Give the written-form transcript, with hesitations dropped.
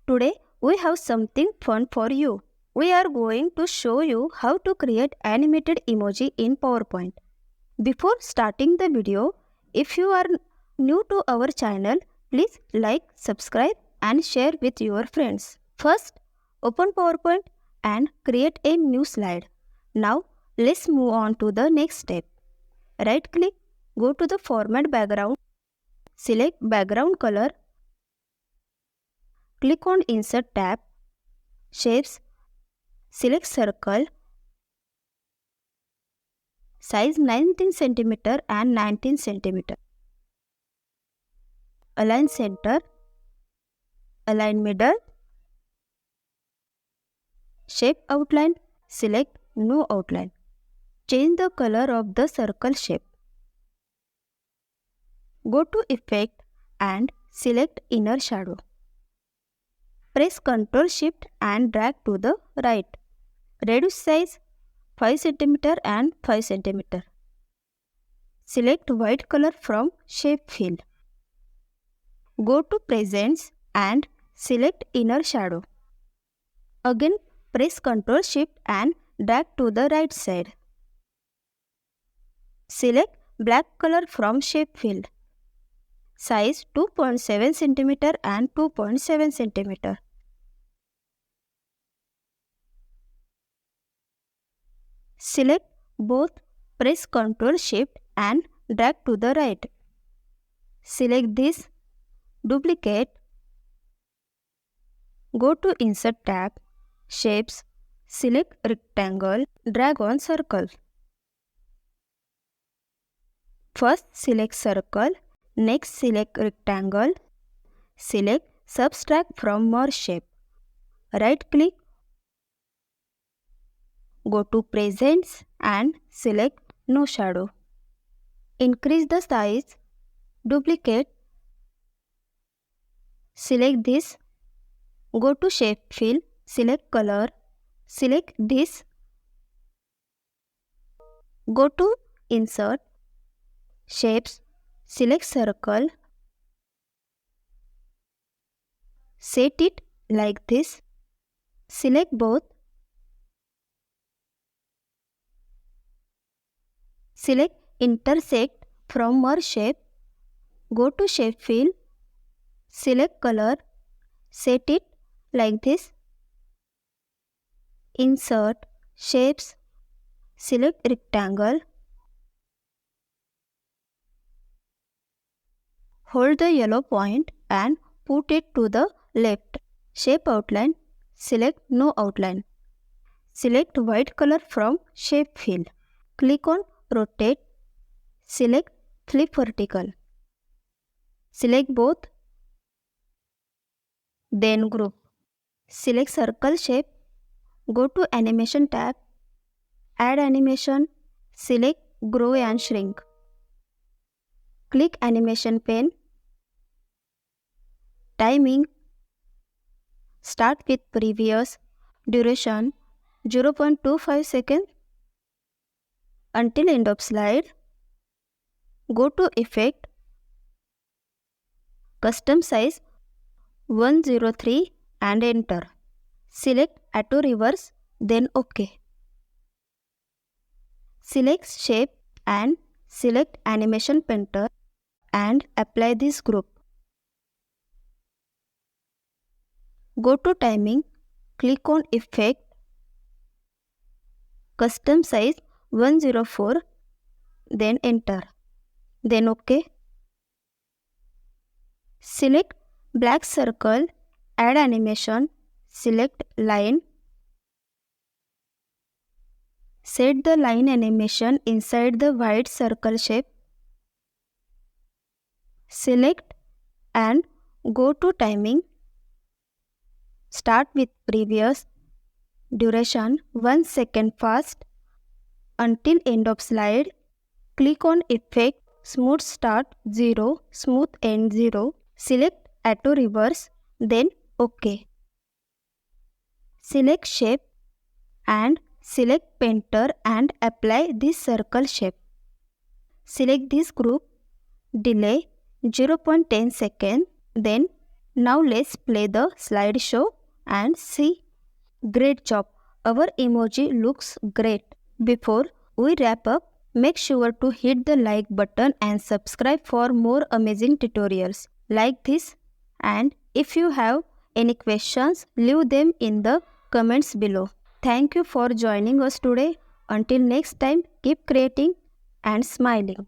Today we have something fun for you. We are going to show you how to create animated emoji in PowerPoint. Before starting the video, if you are new to our channel, please like, subscribe and share with your friends. First, open PowerPoint and create a new slide. Now, let's move on to the next step. Right click, go to the Format Background, select Background Color, click on Insert tab, Shapes, select Circle, size 19 cm and 19 cm. Align center, align middle, shape outline, select no outline. Change the color of the circle shape. Go to Effect and select Inner Shadow. Press Ctrl Shift and drag to the right. Reduce size 5 cm and 5 cm. Select white color from Shape Fill. Go to Presence and select Inner Shadow. Again, press Ctrl Shift and drag to the right side. Select black color from Shape Fill. Size 2.7 cm and 2.7 cm. Select both, press Ctrl Shift and drag to the right. Select this, duplicate. Go to Insert tab, Shapes, select Rectangle, drag on Circle. First select Circle, next select Rectangle, select Subtract from Merge Shape. Right click, go to Presence and select No Shadow. Increase the size, duplicate, select this, go to Shape Fill, select Color, select this, go to Insert, Shapes, select Circle, set it like this, select both, select Intersect from Merge Shape, go to Shape Fill, select Color, set it like this, Insert, Shapes, select Rectangle, hold the yellow point and put it to the left. Shape Outline, select No Outline. Select white color from Shape Fill. Click on Rotate, select Flip Vertical. Select both, then Group. Select Circle Shape, go to Animation tab, Add Animation, select Grow and Shrink. Click Animation Pane, Timing, start with previous, duration 0.25 seconds until end of slide. Go to Effect, Custom Size 103 and enter. Select Auto Reverse, then OK. Select Shape and select Animation Painter and apply this group. Go to Timing, click on Effect, Custom Size 104, then enter. Then OK. Select Black Circle, add animation, select Line. Set the line animation inside the white circle shape. Select and go to Timing. Start with previous, duration 1 second fast until end of slide. Click on Effect, Smooth Start 0, Smooth End 0. Select Auto Reverse, then OK. Select Shape and select Painter and apply this circle shape. Select this group, delay 0.10 seconds, then Now let's play the slideshow and see. Great job! Our emoji looks great. Before we wrap up, make sure to hit the like button and subscribe for more amazing tutorials like this. And if you have any questions, leave them in the comments below. Thank you for joining us today. Until next time, keep creating and smiling.